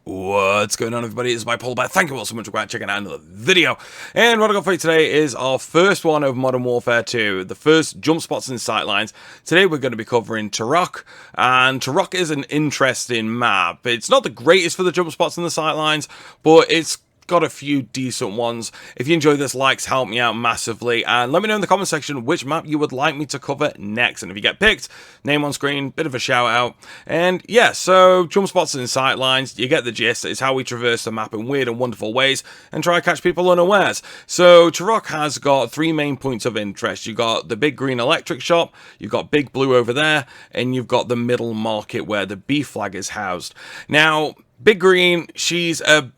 What's going on, everybody? It's my Polar Bear. Thank you all so much for checking out another video. And what I got for you today is our first one of Modern Warfare 2, the first jump spots and sightlines. Today we're going to be covering Taraq, and Taraq is an interesting map. It's not the greatest for the jump spots and the sightlines, but it's got a few decent ones. If you enjoy this, likes help me out massively, and let me know in the comment section which map you would like me to cover next. And if you get picked, name on screen, bit of a shout out. And yeah, so jump spots and sightlines, you get the gist. It's how we traverse the map in weird and wonderful ways and try to catch people unawares. So Turok has got three main points of interest. You've got the big green electric shop, you've got big blue over there, and you've got the middle market where the B flag is housed. Now, big green, she's a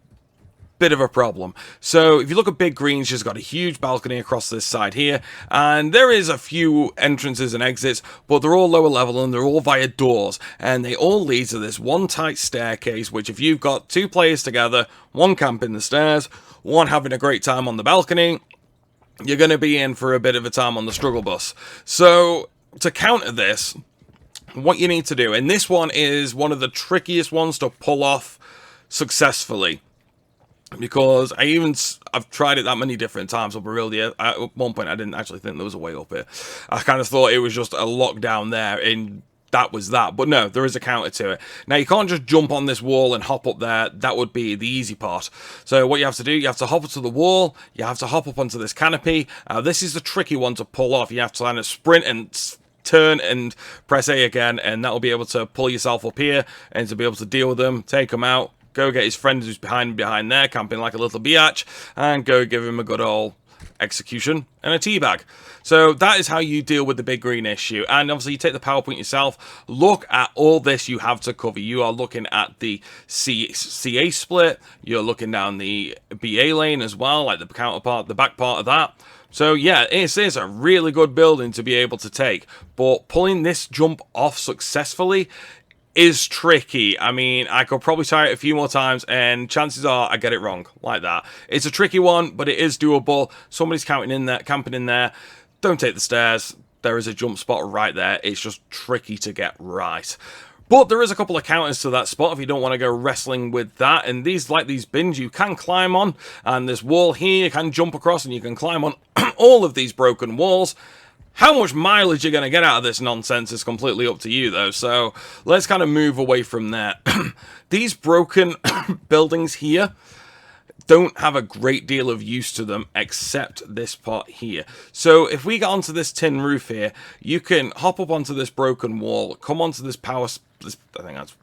bit of a problem. So if you look at Big Green, she's got a huge balcony across this side here, and there is a few entrances and exits, but they're all lower level and they're all via doors, and they all lead to this one tight staircase, which if you've got two players together, one camping the stairs, one having a great time on the balcony, you're going to be in for a bit of a time on the struggle bus. So to counter this, what you need to do, and this one is one of the trickiest ones to pull off successfully, because I've tried it that many different times up real dear. At one point I didn't actually think there was a way up here. I kind of thought it was just a lockdown there and that was that, but no, there is a counter to it. Now you can't just jump on this wall and hop up there. That would be the easy part. So what you have to do, you have to hop up to the wall, you have to hop up onto this canopy. This is the tricky one to pull off. You have to kind of sprint and turn and press A again, and that'll be able to pull yourself up here and to be able to deal with them, take them out, go get his friend who's behind there, camping like a little biatch, and go give him a good old execution and a teabag. So that is how you deal with the big green issue. And obviously you take the power point yourself. Look at all this you have to cover. You are looking at the CA split. You're looking down the BA lane as well, like the counterpart, the back part of that. So yeah, it is a really good building to be able to take. But pulling this jump off successfully is tricky. I mean, I could probably try it a few more times and chances are I get it wrong like that. It's a tricky one, but it is doable. Somebody's camping in there. Don't take the stairs. There is a jump spot right there. It's just tricky to get right. But there is a couple of counters to that spot if you don't want to go wrestling with that. And these, like these bins, you can climb on. And this wall here, you can jump across and you can climb on all of these broken walls. How much mileage you're going to get out of this nonsense is completely up to you, though. So let's kind of move away from there. These broken buildings here don't have a great deal of use to them except this part here. So if we get onto this tin roof here, you can hop up onto this broken wall, come onto this power... I think that's...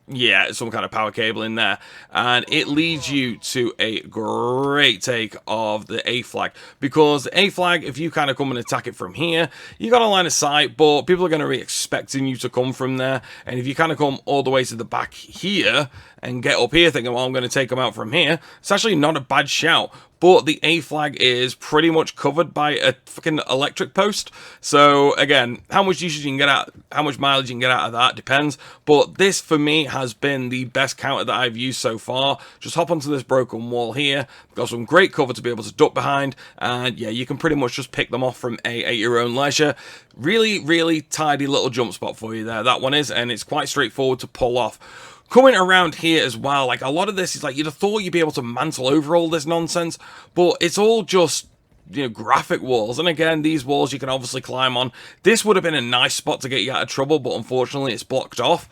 yeah, some kind of power cable in there, and it leads you to a great take of the A flag, because the A flag, if you kind of come and attack it from here, you got a line of sight, but people are going to be expecting you to come from there. And if you kind of come all the way to the back here and get up here thinking, well, I'm going to take them out from here, it's actually not a bad shout. But the A flag is pretty much covered by a fucking electric post. So again, how much usage you can get out, how much mileage you can get out of that depends. But this for me has been the best counter that I've used so far. Just hop onto this broken wall here. Got some great cover to be able to duck behind. And yeah, you can pretty much just pick them off from A at your own leisure. Really, really tidy little jump spot for you there. That one is, and it's quite straightforward to pull off. Coming around here as well, like a lot of this is like, you'd have thought you'd be able to mantle over all this nonsense, but it's all just, you know, graphic walls. And again, these walls you can obviously climb on. This would have been a nice spot to get you out of trouble, but unfortunately it's blocked off.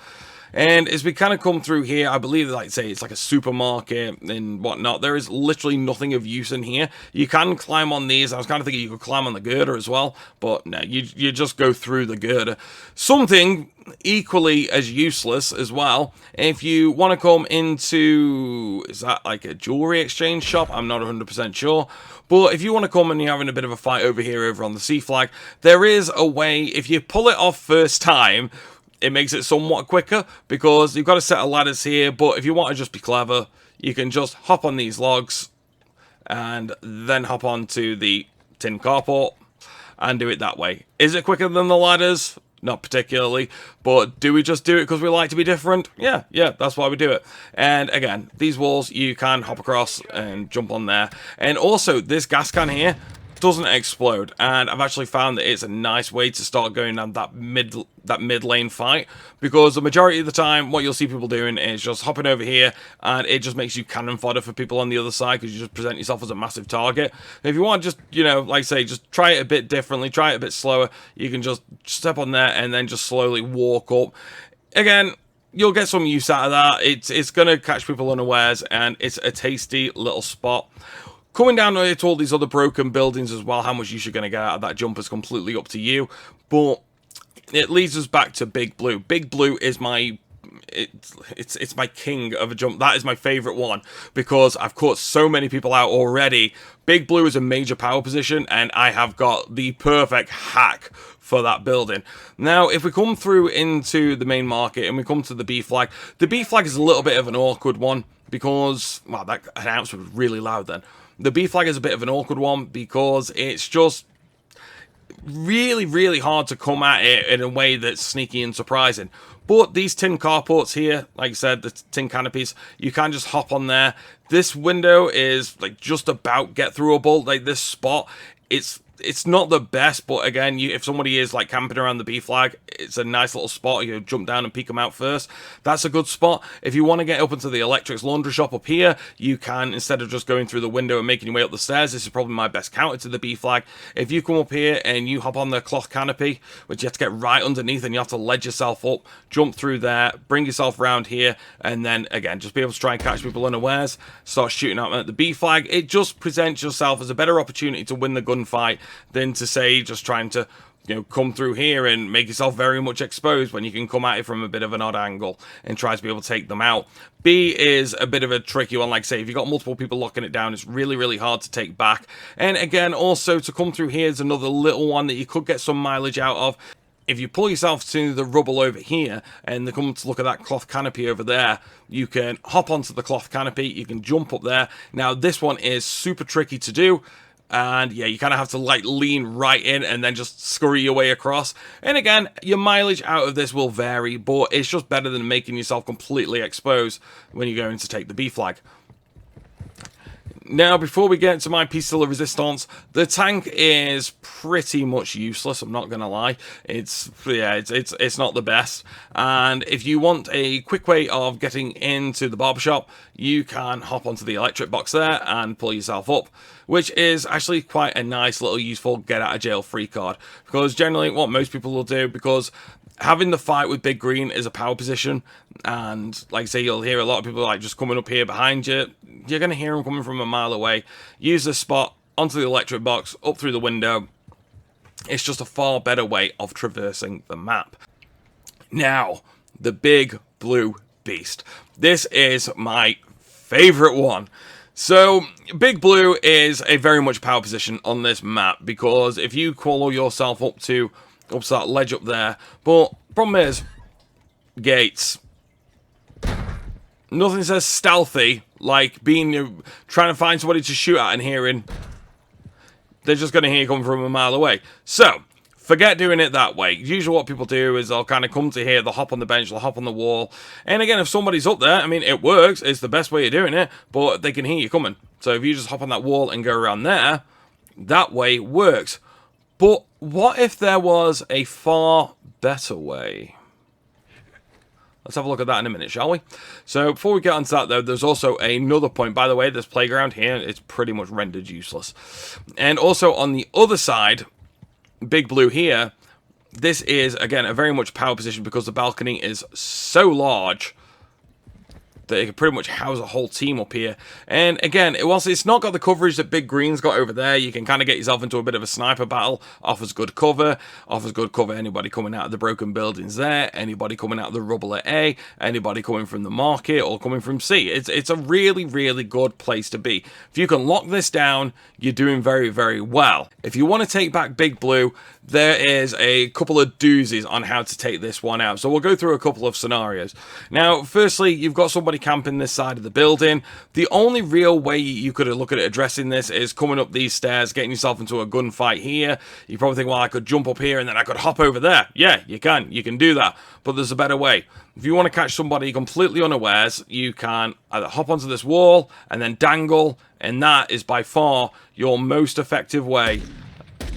And as we kind of come through here, I believe, like say, it's like a supermarket and whatnot. There is literally nothing of use in here. You can climb on these. I was kind of thinking you could climb on the girder as well, but no, you just go through the girder. Something equally as useless as well, if you want to come into, is that like a jewelry exchange shop? I'm not 100% sure. But if you want to come and you're having a bit of a fight over here, over on the C flag, there is a way, if you pull it off first time, it makes it somewhat quicker, because you've got a set of ladders here. But if you want to just be clever, you can just hop on these logs and then hop onto the tin carport and do it that way. Is it quicker than the ladders? Not particularly, but do we just do it because we like to be different? Yeah, that's why we do it. And again, these walls, you can hop across and jump on there. And also, this gas can here, doesn't explode, and I've actually found that it's a nice way to start going down that mid lane fight, because the majority of the time what you'll see people doing is just hopping over here, and it just makes you cannon fodder for people on the other side, because you just present yourself as a massive target. If you want, just, you know, like I say, just try it a bit differently, try it a bit slower. You can just step on there and then just slowly walk up. Again, you'll get some use out of that. It's gonna catch people unawares, and it's a tasty little spot. Coming down here to all these other broken buildings as well, how much use you're going to get out of that jump is completely up to you. But it leads us back to Big Blue. Big Blue is my... It's my king of a jump. That is my favorite one, because I've caught so many people out already. Big Blue is a major power position, and I have got the perfect hack for that building. Now, if we come through into the main market and we come to the B flag, the B flag is a little bit of an awkward one, because... Wow, that announcement was really loud then. The B flag is a bit of an awkward one, because it's just really, really hard to come at it in a way that's sneaky and surprising. But these tin carports here, like I said, the tin canopies, you can just hop on there. This window is like just about get throughable. Like this spot, it's not the best, but again, if somebody is like camping around the B flag, it's a nice little spot. You jump down and peek them out first. That's a good spot. If you want to get up into the Electric's laundry shop up here, you can, instead of just going through the window and making your way up the stairs. This is probably my best counter to the B flag. If you come up here and you hop on the cloth canopy, which you have to get right underneath, and you have to ledge yourself up, jump through there, bring yourself around here, and then again, just be able to try and catch people unawares, start shooting at the B flag. It just presents yourself as a better opportunity to win the gunfight than to say just trying to, you know, come through here and make yourself very much exposed, when you can come at it from a bit of an odd angle and try to be able to take them out. B is a bit of a tricky one. Like I say, if you've got multiple people locking it down, it's really, really hard to take back. And again, also to come through here is another little one that you could get some mileage out of. If you pull yourself to the rubble over here and come to look at that cloth canopy over there, you can hop onto the cloth canopy, you can jump up there. Now, this one is super tricky to do. And yeah, you kind of have to like lean right in and then just scurry your way across. And again, your mileage out of this will vary, but it's just better than making yourself completely exposed when you're going to take the B flag. Now, before we get to my piece de la resistance, the tank is pretty much useless, I'm not going to lie. It's not the best. And if you want a quick way of getting into the barbershop, you can hop onto the electric box there and pull yourself up, which is actually quite a nice little useful get out of jail free card. Because generally what most people will do, because having the fight with Big Green is a power position, and like I say, you'll hear a lot of people like just coming up here behind you. You're going to hear them coming from a mile away. Use this spot onto the electric box, up through the window. It's just a far better way of traversing the map. Now, the Big Blue Beast. This is my favorite one. So, Big Blue is a very much power position on this map, because if you call yourself up to that ledge up there, but problem is, gates. Nothing says stealthy like being trying to find somebody to shoot at and hearing they're just going to hear you come from a mile away. So, forget doing it that way. Usually what people do is they'll kind of come to here, they'll hop on the bench, they'll hop on the wall. And again, if somebody's up there, I mean, it works. It's the best way of doing it, but they can hear you coming. So if you just hop on that wall and go around there, that way works. But what if there was a far better way? Let's have a look at that in a minute, shall we? So before we get onto that, though, there's also another point. By the way, this playground here, it's pretty much rendered useless. And also on the other side, Big Blue here, this is, again, a very much power position, because the balcony is so large that it can pretty much house a whole team up here. And again, whilst it's not got the coverage that Big Green's got over there, you can kind of get yourself into a bit of a sniper battle. Offers good cover anybody coming out of the broken buildings there, anybody coming out of the rubble at A, anybody coming from the market or coming from C. It's a really, really good place to be. If you can lock this down, you're doing very, very well. If you want to take back Big Blue, there is a couple of doozies on how to take this one out. So we'll go through a couple of scenarios. Now, firstly, you've got somebody camping this side of the building. The only real way you could look at addressing this is coming up these stairs, getting yourself into a gunfight here. You probably think, well, I could jump up here and then I could hop over there. Yeah, you can do that, but there's a better way. If you want to catch somebody completely unawares, you can either hop onto this wall and then dangle, and that is by far your most effective way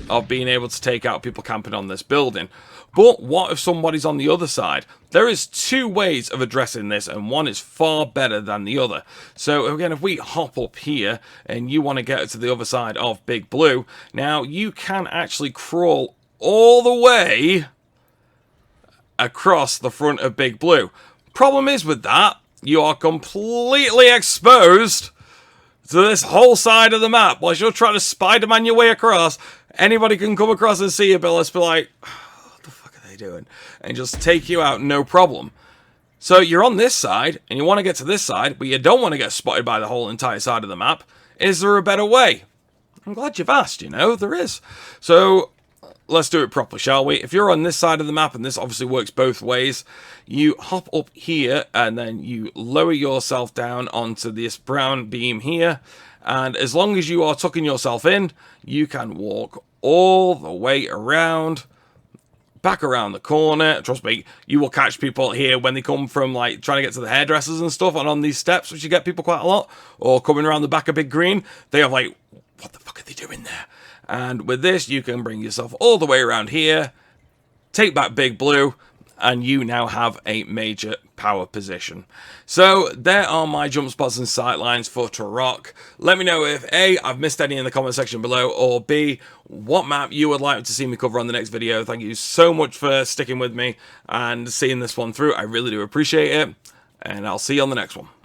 of being able to take out people camping on this building. But what if somebody's on the other side? There is two ways of addressing this, and one is far better than the other. So again, if we hop up here and you want to get to the other side of Big Blue, now you can actually crawl all the way across the front of Big Blue. Problem is with that, you are completely exposed to this whole side of the map. While you're trying to Spider-Man your way across, anybody can come across and see you, but let's be like, what the fuck are they doing? And just take you out, no problem. So you're on this side, and you want to get to this side, but you don't want to get spotted by the whole entire side of the map. Is there a better way? I'm glad you've asked, you know, there is. So let's do it properly, shall we? If you're on this side of the map, and this obviously works both ways, you hop up here, and then you lower yourself down onto this brown beam here, and as long as you are tucking yourself in, you can walk all the way around, back around the corner. Trust me, you will catch people here when they come from, like, trying to get to the hairdressers and stuff, and on these steps, which you get people quite a lot, or coming around the back of Big Green, they are like, what the fuck are they doing there? And with this, you can bring yourself all the way around here, take back Big Blue, and you now have a major power position. So there are my jump spots and sightlines for Turok. Let me know if A, I've missed any in the comment section below, or B, what map you would like to see me cover on the next video. Thank you so much for sticking with me and seeing this one through. I really do appreciate it, and I'll see you on the next one.